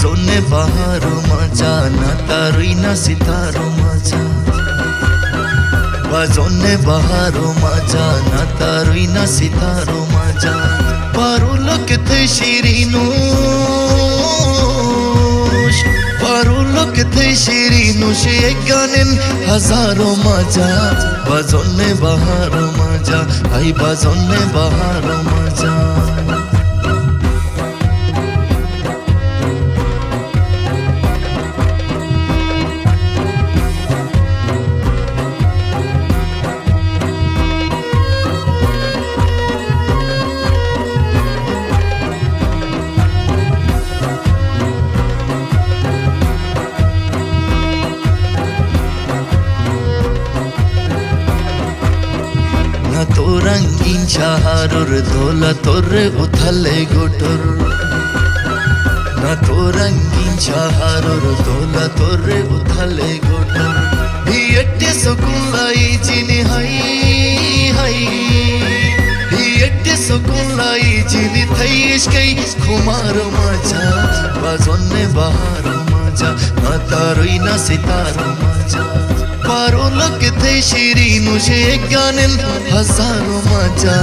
बजौने बहारो मजा नातारुई ना सितारो मजा बजौने बहारो मजा नातारुई ना सितारो मजा पारुलो किथे शिरीनुश पारुलो किथे शिरीनुश एक गानेन हजारो मजा बजौने बहारो मजा आई बजौने बहारो मजा तो रंगीन शहर दोला तोरे उथले गोटर ना तो रंगीन शहर दोला तोरे उथले गोटर हियटे सुकुलाई जिनी हाई हाई हियटे सुकुलाई जिनी थईश कई खुमारो मजा बजौने बहारो मजा ना तारुई ना सितारो मजा पारुलो किथे शिरीनुश एक गानेन हजारो मजा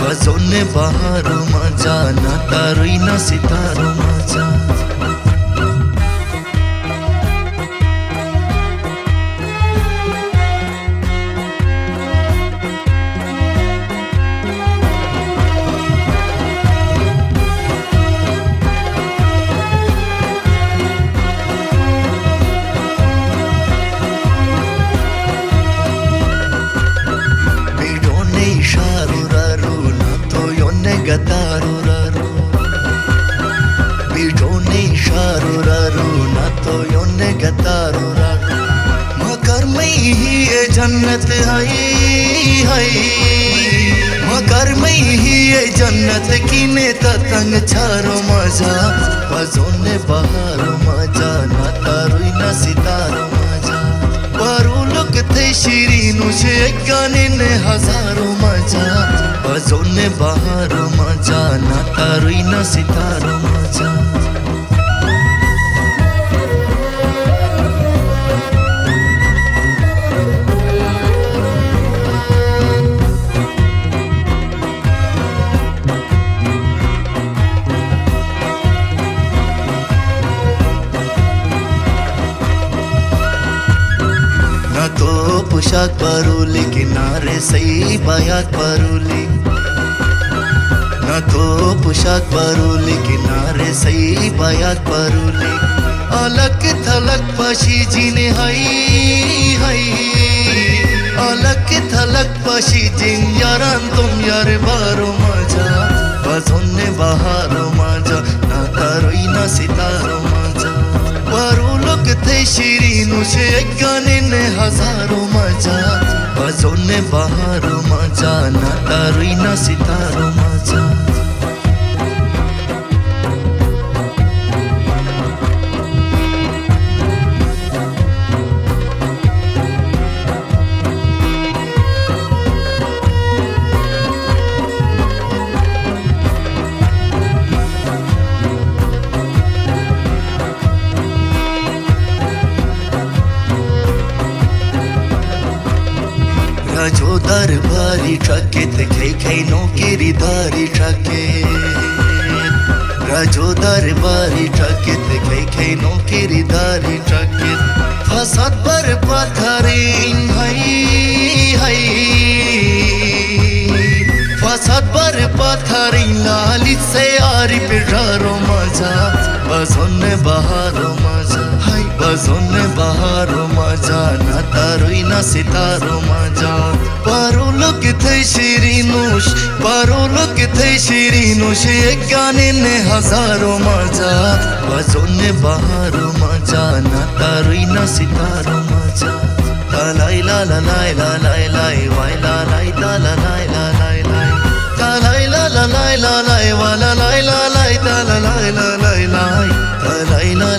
बजौने बहारो मजा नातारुई ना सितारो मजा गतारो रारो बिडोने शारो रारो ना तो योने गतारो रारो मकर में ही ये जन्नत हाई हाई मकर में ही ये जन्नत कीने तंग छारो मजा बजौने बहारो मजा ना तारुई ना सितारो मजा पारुलो किथे शिरीनुश एक गानेन हजारो मजा बजौने बहारो मजा नातारुई ना सितारो मजा ना तो पोशाक परूली किनारे सही बायात परूली ना तो पोशाक परूली किनारे सही बायात परूली अलग थलक पशी जीने हाई हाई अलग थलक पशी जिन यारान तुम यार बारो मजा बजौने बहारो मजा नातारुई ना सितारो मजा पारुलो किथे शिरीनुश एक गानेन हजारो मजा बजौने बहारो मजा नातारुई ना सितारो मजा राजो दरबारी ट्रके थे नौकेरी दारी ट्रके राजो दरबारी ट्रके थे नौकेरी दारी ट्रके फसाद पर पथरिन हाई हाई फसाद पर पथरिन लाली से आरी पे डारो मजा बजौने बहारो मजा हाई बजौने बहारो मजा नातारुई ना सितारो मजा पारुलो किथे शिरीनुश पारुलो किथे शिरीनुश एक गानेन हजारो मजा बजौने बहारो मजा नातारुई ना सितारो मजा लाई ला ला लाई ला लाई लाई वाई ला लाई ला ला लाई ला लाई लाई लाई ला ला लाई ला लाई वाला लाई ला लाई ला ला लाई ला लाई लाई लाई ला